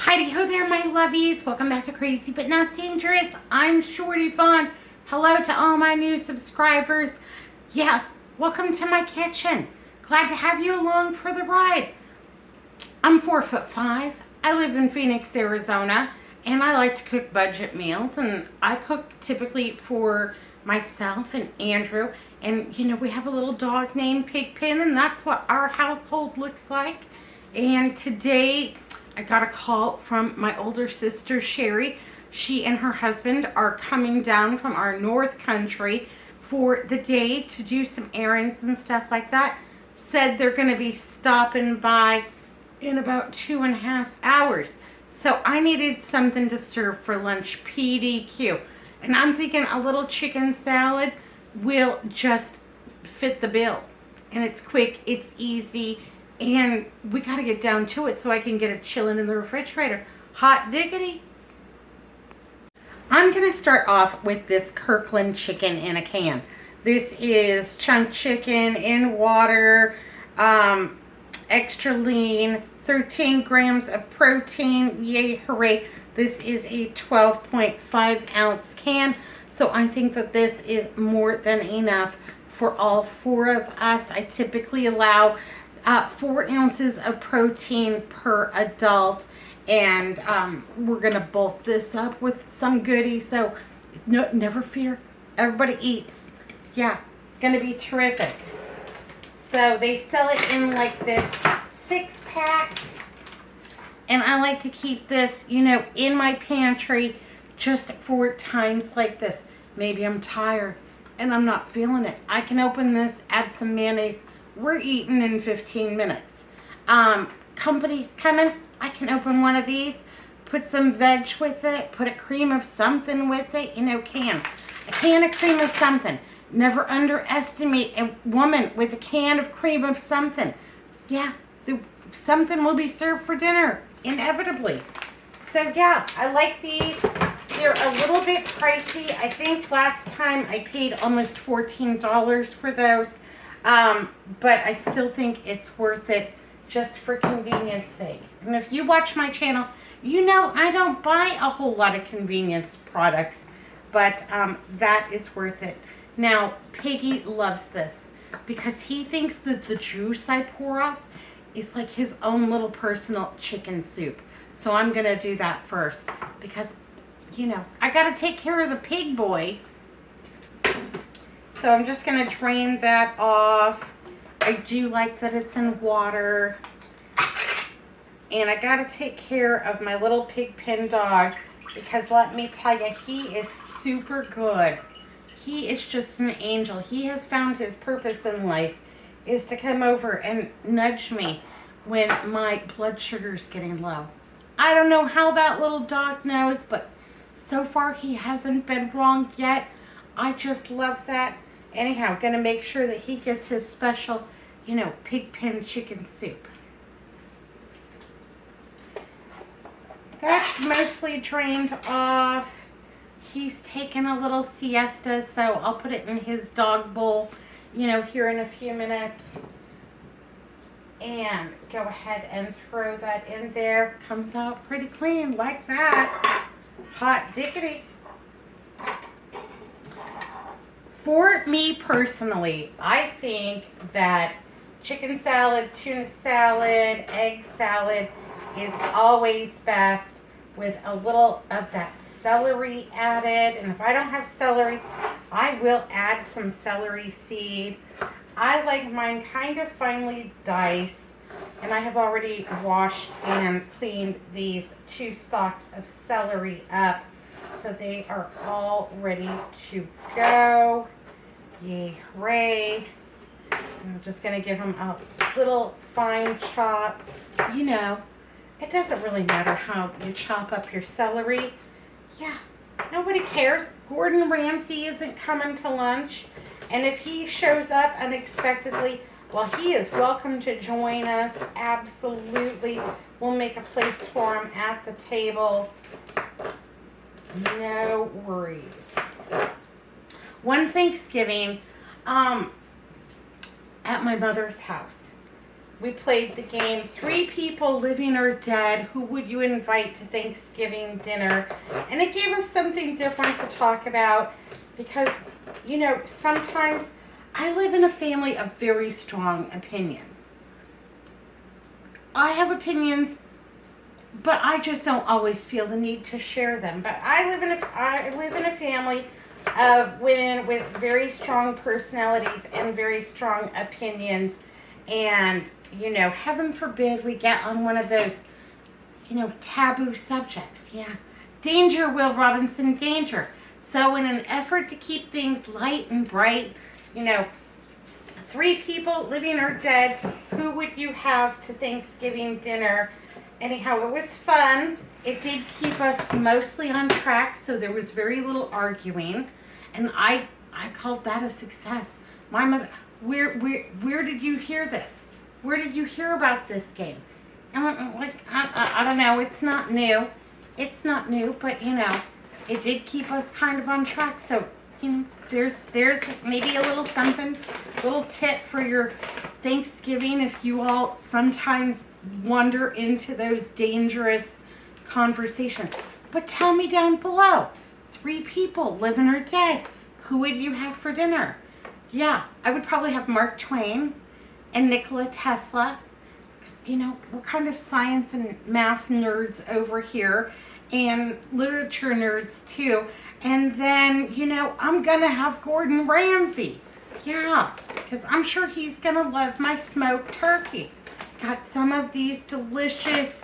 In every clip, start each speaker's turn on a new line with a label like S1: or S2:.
S1: Heidi ho there, my lovies. Welcome back to Crazy But Not Dangerous. I'm Shorty Fawn. Hello to all my new subscribers. Yeah, welcome to my kitchen. Glad to have you along for the ride. I'm 4'5". I live in Phoenix, Arizona, and I like to cook budget meals. And I cook typically for myself and Andrew. And, you know, we have a little dog named Pecan, and that's what our household looks like. And today I got a call from my older sister, Sherry. She and her husband are coming down from our north country for the day to do some errands and stuff like that. Said they're going to be stopping by in about 2.5 hours. So I needed something to serve for lunch, PDQ. And I'm thinking a little chicken salad will just fit the bill. And it's quick, it's easy, and we got to get down to it so I can get it chilling in the refrigerator. Hot diggity. I'm going to start off with this Kirkland chicken in a can. This is chunk chicken in water, extra lean, 13 grams of protein. Yay, hooray. This is a 12.5 ounce can. So I think that this is more than enough for all 4 of us. I typically allow 4 ounces of protein per adult, and we're gonna bulk this up with some goodies, so no, never fear, everybody eats. Yeah, it's gonna be terrific. So they sell it in like this 6-pack, and I like to keep this, you know, in my pantry just for times like this. Maybe I'm tired and I'm not feeling it. I can open this, add some mayonnaise. We're eating in 15 minutes. Company's coming. I can open one of these, put some veg with it, put a cream of something with it. You know, a can of cream of something. Never underestimate a woman with a can of cream of something. Yeah, something will be served for dinner, inevitably. So yeah, I like these. They're a little bit pricey. I think last time I paid almost $14 for those. But I still think it's worth it just for convenience sake. And if you watch my channel, you know I don't buy a whole lot of convenience products, but that is worth it. Now, Piggy loves this because he thinks that the juice I pour off is like his own little personal chicken soup. So I'm going to do that first because, you know, I got to take care of the pig boy. So I'm just going to drain that off. I do like that it's in water. And I got to take care of my little pig pen dog because let me tell you, he is super good. He is just an angel. He has found his purpose in life is to come over and nudge me when my blood sugar is getting low. I don't know how that little dog knows, but so far he hasn't been wrong yet. I just love that. Anyhow, gonna make sure that he gets his special, you know, pig pen chicken soup. That's mostly drained off. He's taken a little siesta, so I'll put it in his dog bowl, you know, here in a few minutes. And go ahead and throw that in there. Comes out pretty clean like that. Hot diggity. For me personally, I think that chicken salad, tuna salad, egg salad is always best with a little of that celery added. And if I don't have celery, I will add some celery seed. I like mine kind of finely diced. And I have already washed and cleaned these 2 stalks of celery up. So they are all ready to go. Yay, hooray. I'm just going to give them a little fine chop. You know, it doesn't really matter how you chop up your celery. Yeah, nobody cares. Gordon Ramsay isn't coming to lunch. And if he shows up unexpectedly, well, he is welcome to join us. Absolutely. We'll make a place for him at the table. No worries. One Thanksgiving, at my mother's house, we played the game, 3 people, living or dead, who would you invite to Thanksgiving dinner? And it gave us something different to talk about because, you know, sometimes I live in a family of very strong opinions. I have opinions, but I just don't always feel the need to share them. But I live in a family of women with very strong personalities and very strong opinions. And, you know, heaven forbid we get on one of those, you know, taboo subjects. Yeah. Danger, Will Robinson, danger. So in an effort to keep things light and bright, you know, 3 people, living or dead, who would you have to Thanksgiving dinner? Anyhow, it was fun. It did keep us mostly on track, so there was very little arguing. And I called that a success. My mother, where did you hear this? Where did you hear about this game? And I'm like, I don't know. It's not new. It's not new, but, you know, it did keep us kind of on track. So, you know, there's maybe a little something, little tip for your Thanksgiving if you all sometimes wander into those dangerous conversations. But tell me down below, 3 people, living or dead, who would you have for dinner? Yeah, I would probably have Mark Twain and Nikola Tesla, because, you know, we're kind of science and math nerds over here, and literature nerds too. And then, you know, I'm gonna have Gordon Ramsay. Yeah, because I'm sure he's gonna love my smoked turkey. Got some of these delicious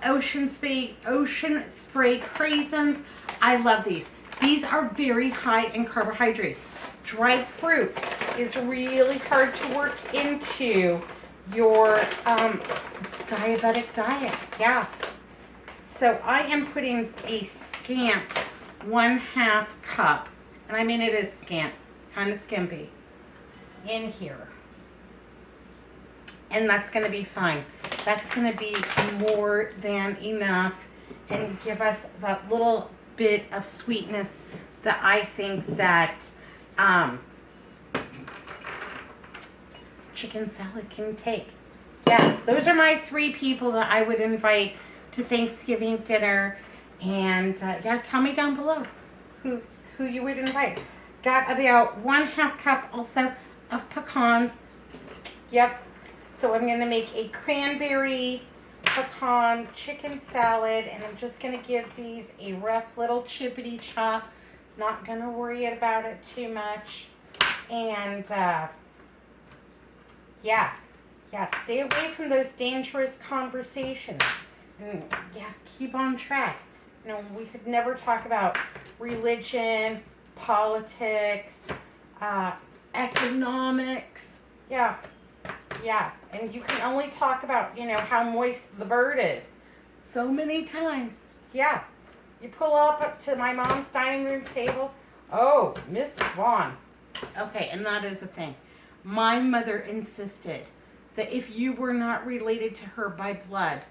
S1: ocean spray craisins. I love these. These are very high in carbohydrates. Dried fruit is really hard to work into your diabetic diet. Yeah. So I am putting a scant 1/2 cup, and I mean it is scant. It's kind of skimpy in here. And that's going to be fine. That's going to be more than enough and give us that little bit of sweetness that I think that chicken salad can take. Yeah, those are my 3 people that I would invite to Thanksgiving dinner. And yeah, tell me down below who you would invite. Got about 1/2 cup also of pecans. Yep. So I'm going to make a cranberry pecan chicken salad, and I'm just going to give these a rough little chippity chop. Not going to worry about it too much. And yeah, stay away from those dangerous conversations. And yeah, keep on track. You know, we could never talk about religion, politics, economics. Yeah, and you can only talk about, you know, how moist the bird is so many times. Yeah, you pull up to my mom's dining room table. Oh, Mrs. Vaughn. Okay, and that is a thing. My mother insisted that if you were not related to her by blood,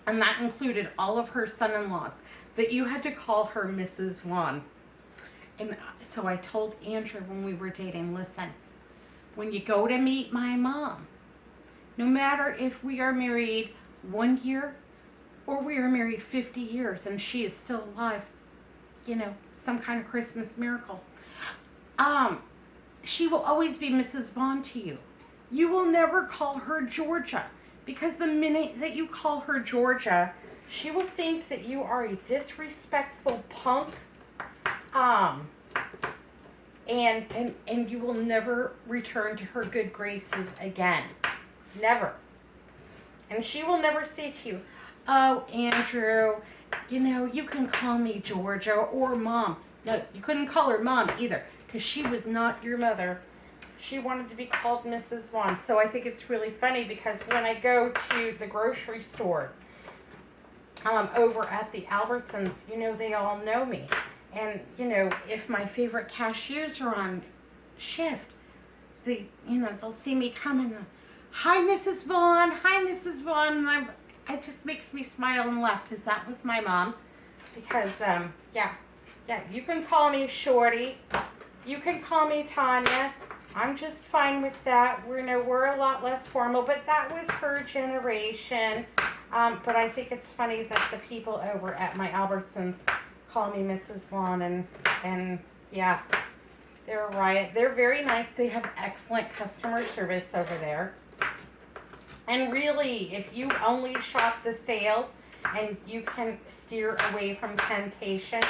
S1: and that included all of her son-in-laws, that you had to call her Mrs. Vaughn. And so I told Andrew when we were dating, listen, when you go to meet my mom, no matter if we are married 1 year or we are married 50 years and she is still alive, you know, some kind of Christmas miracle, she will always be Mrs. Vaughn to you. You will never call her Georgia, because the minute that you call her Georgia, she will think that you are a disrespectful punk, and you will never return to her good graces again. Never. And she will never say to you, oh, Andrew, you know, you can call me Georgia or Mom. No, you couldn't call her Mom either, because she was not your mother. She wanted to be called Mrs. Vaughn. So I think it's really funny, because when I go to the grocery store over at the Albertsons, you know, they all know me. And, you know, if my favorite cashiers are on shift, they'll see me coming. Hi, Mrs. Vaughn. Hi, Mrs. Vaughn. And it just makes me smile and laugh, because that was my mom. Because, yeah, you can call me Shorty. You can call me Tanya. I'm just fine with that. We're a lot less formal, but that was her generation. But I think it's funny that the people over at my Albertsons call me Mrs. Vaughn, and yeah, they're right. They're very nice. They have excellent customer service over there. And really, if you only shop the sales and you can steer away from temptation,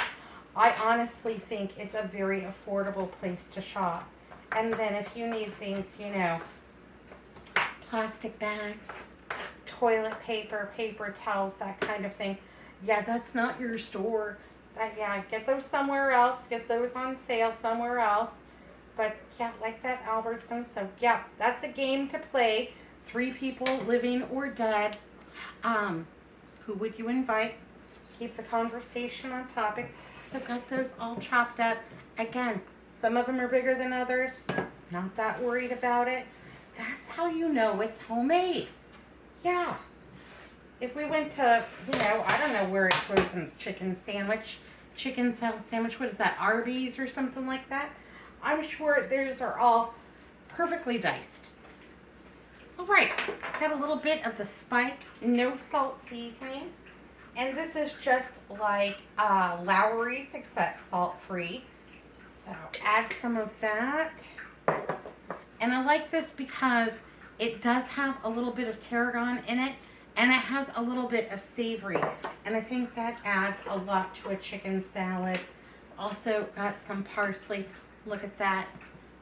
S1: I honestly think it's a very affordable place to shop. And then if you need things, plastic bags, toilet paper, paper towels, that kind of thing, yeah, that's not your store. Yeah, get those somewhere else. Get those on sale somewhere else. But yeah, like that Albertson. So yeah, that's a game to play. 3 people, living or dead. Who would you invite? Keep the conversation on topic. So got those all chopped up. Again, some of them are bigger than others. Not that worried about it. That's how you know it's homemade. Yeah. If we went to, I don't know where it's frozen chicken salad sandwich, what is that, Arby's or something like that? I'm sure theirs are all perfectly diced. All right, got a little bit of the spike, no salt seasoning. And this is just like Lowry's, except salt-free. So add some of that. And I like this because it does have a little bit of tarragon in it, and it has a little bit of savory. And I think that adds a lot to a chicken salad. Also got some parsley. Look at that.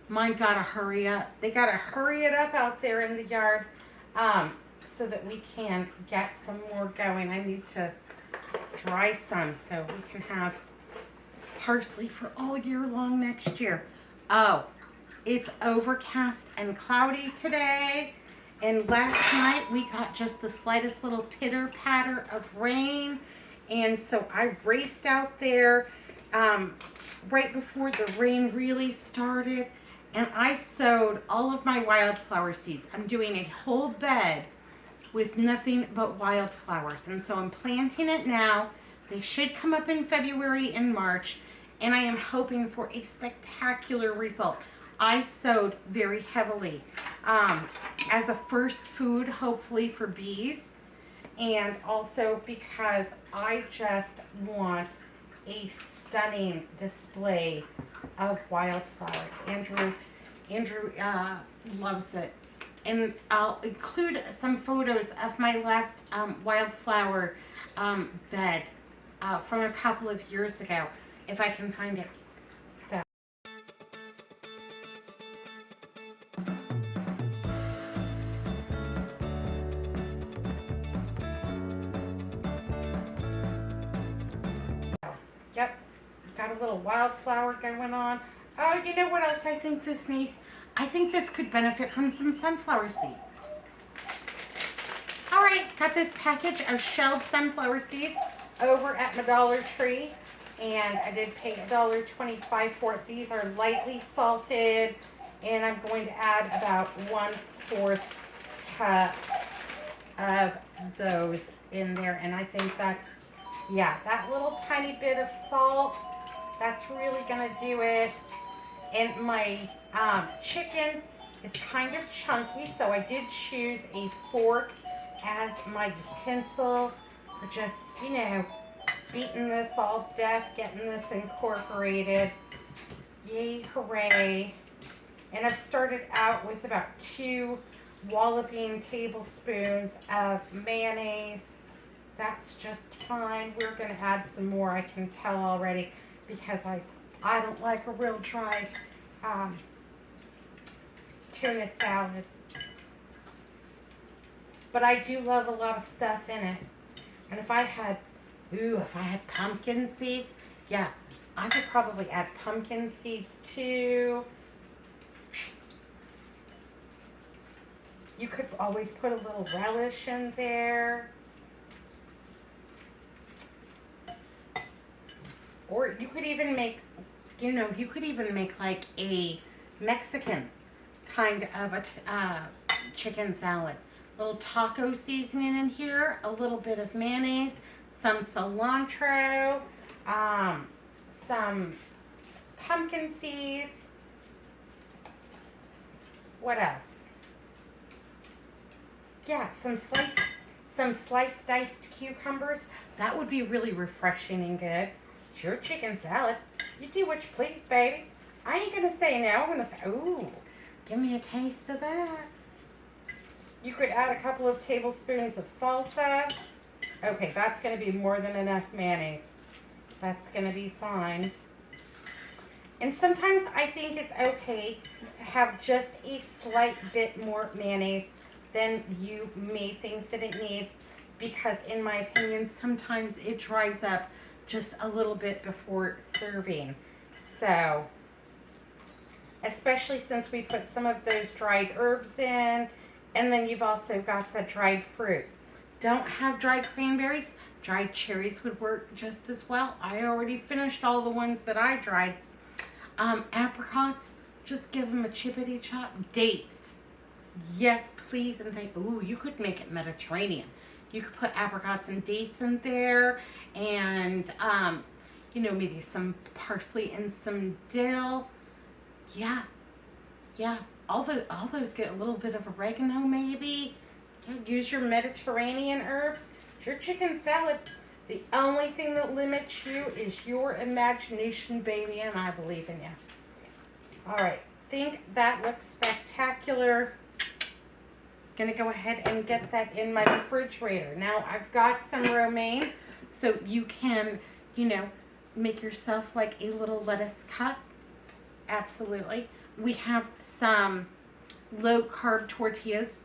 S1: Mine gotta hurry up. They gotta hurry it up out there in the yard so that we can get some more going. I need to dry some so we can have parsley for all year long next year. Oh, it's overcast and cloudy today. And last night we got just the slightest little pitter patter of rain. And so I raced out there right before the rain really started. And I sowed all of my wildflower seeds. I'm doing a whole bed with nothing but wildflowers. And so I'm planting it now. They should come up in February and March. And I am hoping for a spectacular result. I sowed very heavily as a first food, hopefully for bees. And also because I just want a stunning display of wildflowers. Andrew loves it. And I'll include some photos of my last wildflower bed from a couple of years ago, if I can find it. So. Yep, got a little wildflower going on. Oh, you know what else I think this needs? I think this could benefit from some sunflower seeds. All right, got this package of shelled sunflower seeds over at my Dollar Tree, and I did pay $1.25 for it. These are lightly salted, and I'm going to add about 1/4 cup of those in there, and I think that's, yeah, that little tiny bit of salt, that's really gonna do it. And my chicken is kind of chunky, so I did choose a fork as my utensil for just, beating this all to death, getting this incorporated. Yay, hooray. And I've started out with about 2 walloping tablespoons of mayonnaise. That's just fine. We're going to add some more, I can tell already, because I don't like a real dry tuna salad. But I do love a lot of stuff in it. And if I had pumpkin seeds, yeah, I could probably add pumpkin seeds too. You could always put a little relish in there. Or you could even make, like a Mexican kind of a chicken salad. A little taco seasoning in here, a little bit of mayonnaise, some cilantro, some pumpkin seeds, What else? Yeah, some sliced diced cucumbers. That would be really refreshing and good. It's your chicken salad. You do what you please, baby. I ain't gonna say no. I'm gonna say, ooh, give me a taste of that. You could add a couple of tablespoons of salsa. Okay, that's gonna be more than enough mayonnaise. That's gonna be fine. And sometimes I think it's okay to have just a slight bit more mayonnaise than you may think that it needs, because in my opinion, sometimes it dries up just a little bit before serving. So, especially since we put some of those dried herbs in, and then you've also got the dried fruit. Don't have dried cranberries? Dried cherries would work just as well. I already finished all the ones that I dried. Apricots, just give them a chippity chop. Dates, yes please. And they, ooh, you could make it Mediterranean. You could put apricots and dates in there, and you know, maybe some parsley and some dill. Yeah, all those get a little bit of oregano maybe. Yeah, use your Mediterranean herbs. It's your chicken salad. The only thing that limits you is your imagination, baby, and I believe in you. All right, think that looks spectacular. Gonna go ahead and get that in my refrigerator. Now I've got some romaine, so you can, you know, make yourself like a little lettuce cup. Absolutely. We have some low carb tortillas.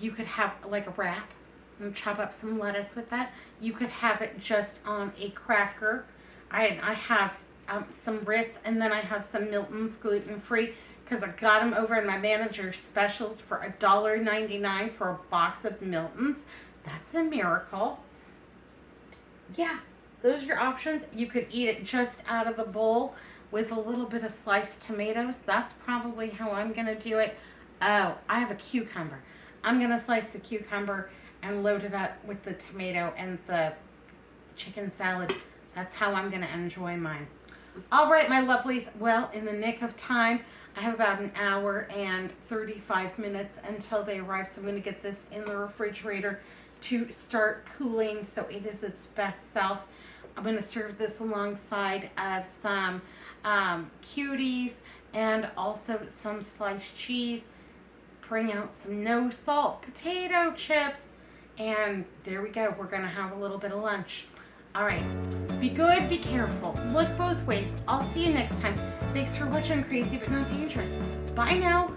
S1: You could have like a wrap and chop up some lettuce with that. You could have it just on a cracker. I have some Ritz, and then I have some Milton's gluten-free, because I got them over in my manager's specials for $1.99 for a box of Milton's. That's a miracle. Yeah, those are your options. You could eat it just out of the bowl with a little bit of sliced tomatoes. That's probably how I'm going to do it. Oh, I have a cucumber. I'm going to slice the cucumber and load it up with the tomato and the chicken salad. That's how I'm going to enjoy mine. All right, my lovelies. Well, in the nick of time, I have about an hour and 35 minutes until they arrive. So I'm going to get this in the refrigerator to start cooling so it is its best self. I'm going to serve this alongside of some cuties and also some sliced cheese. Bring out some no salt potato chips, and there we go. We're going to have a little bit of lunch. All right, be good, be careful, look both ways. I'll see you next time. Thanks for watching Crazy But Not Dangerous. Bye now.